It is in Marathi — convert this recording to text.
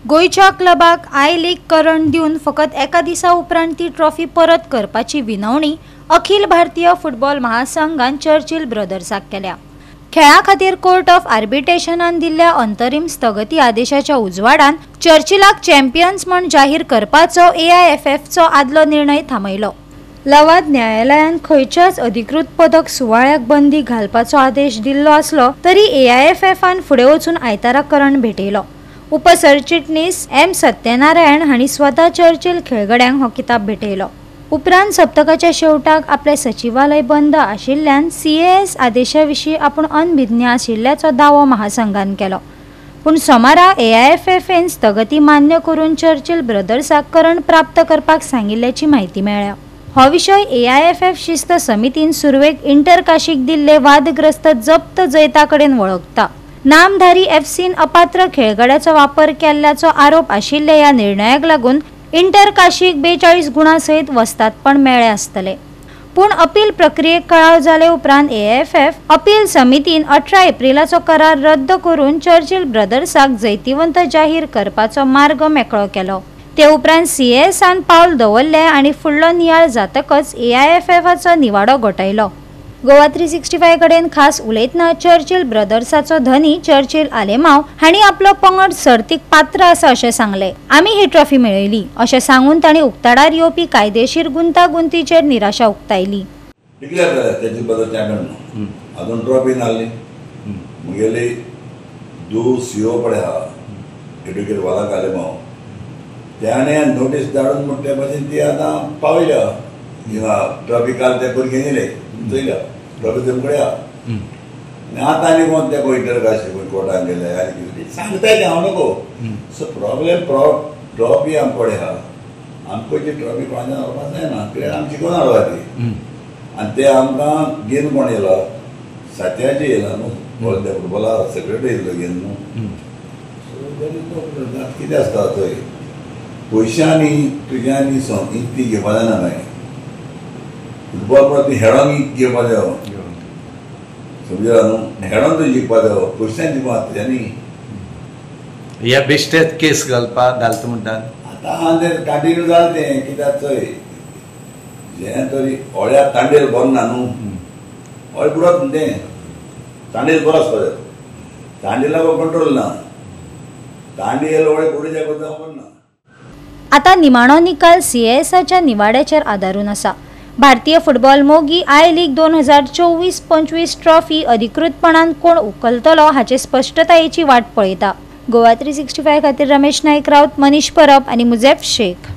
गोयच्या क्लबाक आय लीग करण दिवन फकत एका दिसा उपरांत ती ट्रॉफी परत करपाची विनवणी अखिल भारतीय फुटबॉल महासंघान चर्चिल ब्रदर्साक केल्या। खेळा खातीर कोर्ट ऑफ आर्बिट्रेशनान दिल्ल्या अंतरीम स्थगती आदेशाच्या उजवाडान चर्चिलाक चॅम्पियन्स म्हण जाहीर करपाचो AIFFचो आदलो निर्णय थांबयलो। लवाद न्यायालयान खंयच्याच अधिकृत पदक सुवाळ्याक बंदी घालपाचो आदेश दिल्लो आसलो तरी AIFFन फुडें वचून आयतारा करण भेटयलो। उपसरचिटणीस M सत्यनारायण हांणी स्वता चर्चिल खेळगड्यांक हो किताब भेटयलो। उपरांत सप्तकाच्या शेवटाक आपले सचिवालय बंद आशिल्ल्यान CAS आदेशाविशीं आपूण अनभिज्ञ आशिल्ल्याचो दावो महासंघान केलो। पूण सोमारा AIFFन स्थगती मान्य करून चर्चिल ब्रदर्साक करण प्राप्त करपाक सांगिल्ल्याची म्हायती मेळ्ळ्या। हो विशय AIFF शिस्त समितीन सुरवेक इंटर काशीक दिल्ले वादग्रस्त जप्त जैता कडेन वळखता। नामधारी FCन अपात्र खेळगड्याचो वापर केल्ल्याचो आरोप आशिल्ले ह्या निर्णयाक लागून इंटर काशीक 42 गुणां सयत वस्तादपण मेळ्ळे आसतले। पूण अपील प्रक्रियेक कळाव जाले उपरांत AIFF अपील समितीन 18 एप्रिलाचो करार रद्द करून चर्चिल ब्रदर्साक जैतिवंत जाहीर करपाचो मार्ग मेकळो केलो। ते उपरांत CASन पावल दवरले आनी फुडलो नियाळ जातकच AIFFचो निवाडो घोटायलो। गोवा 365 कडेन खास उलयतना चर्चिल ब्रदर्साचो धनी चर्चिल आलेमाव हांणी आपलो पंगड सर्तीक पात्र आसा अशें सांगले। आमी ही ट्रॉफी मेळयली अशें सांगून तांणी उक्ताडार येवपी कायदेशीर गुंतागुंतीचेर निराशा उक्तायली। ट्रॉफी नासली मुगेली दो CO पडे हा एडुकेट वाला आलेमाव त्याने नोटीस धाडून म्हटल्या भाशेन ती आतां पावयल्या ट्रॉफी काल ते भुरगे नेले चयल्या ट्रॉफी तुमकडे आतां आनी कोण ते इंटर काशी कोर्टान गेले आनी कितें सांगताय हांव नको सो प्रॉब्लेम ट्रॉफी आमचे कडेन आहा आमची ट्रॉफी कोणाच्यान व्हरपाक जायना कित्याक आमी शिकून हाडला ती आनी ते आमकां घेवन कोण येयला सात्याचे येयला न्हू ते फुटबॉला सेक्रेटरी येयल्लो घेवन न्हू सो कितें आसता थंय पयशांनी तुज्यांनी इतली घेवपा जायना मागीर फुटबॉल परत हेडोंक घेवपा जायो समजला न्हू हेडोन तूं जिखपा जायो पयशांनी जिखपा तुज्यांनी ह्या बेश्टेत केस घालता म्हणटात आतां हांव ते कंटिन्यू जालें तें कित्याक चोय जें तरी ओळ्या तांडेल बरो ना न्हू ओळे बुडत न्हू तें तांडेल बरो आसपा जायो तांडेला कंट्रोल ना तांडेल ओळे बुडीच्या करता ना। आता निमाणो निकाल CASच्या निवाड्याचेर आदारून आसा। भारतीय फुटबॉल मोगी आय लीग 2024-25 ट्रॉफी अधिकृतपणान कोण उखलतलो हाचे स्पष्टतायेची वाट पळयता। गोवा 365 खातीर रमेश नायक राउत, मनीष परब आनी मुजेफ शेख।